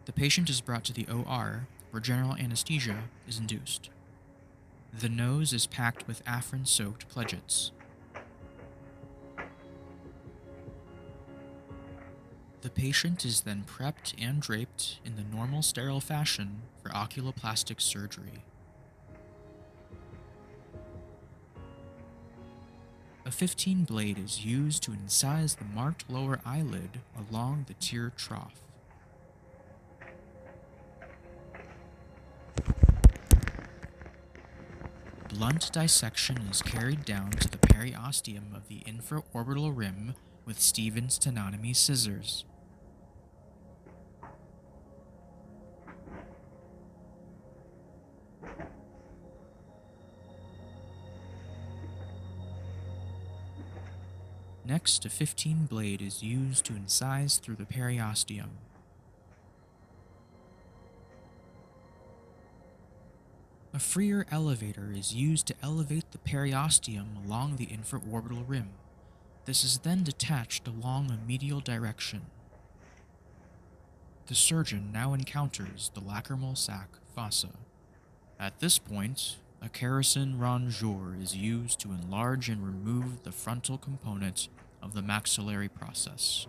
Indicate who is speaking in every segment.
Speaker 1: The patient is brought to the OR, where general anesthesia is induced. The nose is packed with Afrin-soaked pledgets. The patient is then prepped and draped in the normal sterile fashion for oculoplastic surgery. A 15 blade is used to incise the marked lower eyelid along the tear trough. Blunt dissection is carried down to the periosteum of the infraorbital rim with Stevens tenotomy scissors. Next, a 15 blade is used to incise through the periosteum. A freer elevator is used to elevate the periosteum along the infraorbital rim. This is then detached along a medial direction. The surgeon now encounters the lacrimal sac fossa. At this point, a kerosene rongeur is used to enlarge and remove the frontal component of the maxillary process.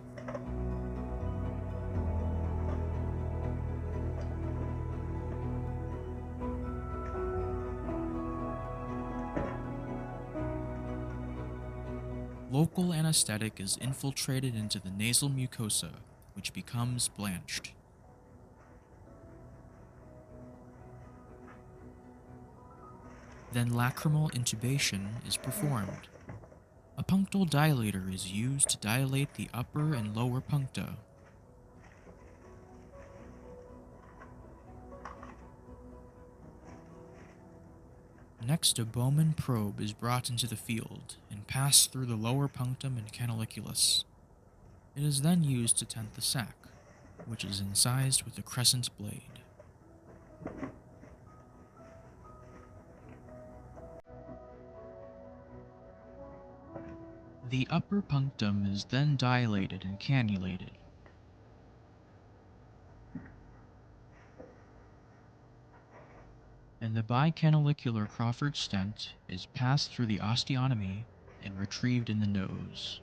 Speaker 1: Local anesthetic is infiltrated into the nasal mucosa, which becomes blanched. Then lacrimal intubation is performed. A punctal dilator is used to dilate the upper and lower puncta. Next, a Bowman probe is brought into the field and passed through the lower punctum and canaliculus. It is then used to tent the sac, which is incised with a crescent blade. The upper punctum is then dilated and cannulated. And the bicanalicular Crawford stent is passed through the osteotomy and retrieved in the nose.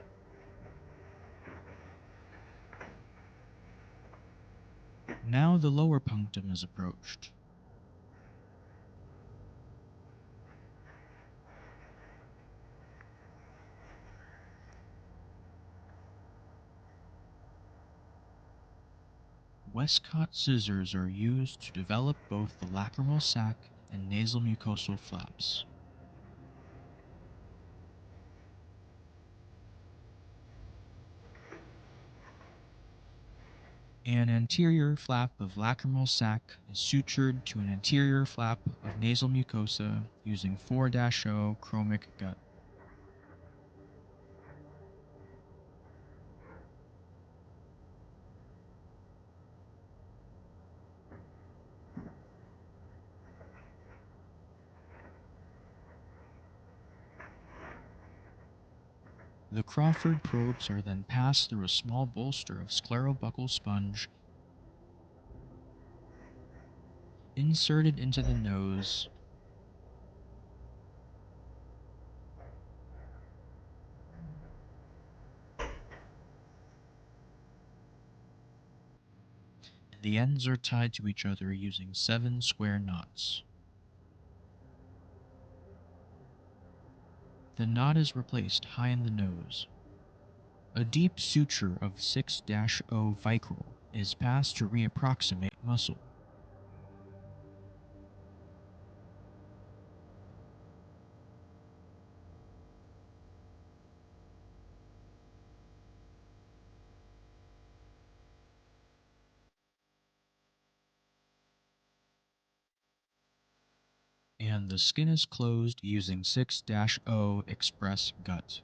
Speaker 1: Now the lower punctum is approached. Westcott scissors are used to develop both the lacrimal sac and nasal mucosal flaps. An anterior flap of lacrimal sac is sutured to an anterior flap of nasal mucosa using 4-0 chromic gut. The Crawford probes are then passed through a small bolster of sclerobuccal sponge, inserted into the nose, and the ends are tied to each other using 7 square knots. The knot is replaced high in the nose. A deep suture of 6-0 vicryl is passed to reapproximate muscle. And the skin is closed using 6-0 express gut.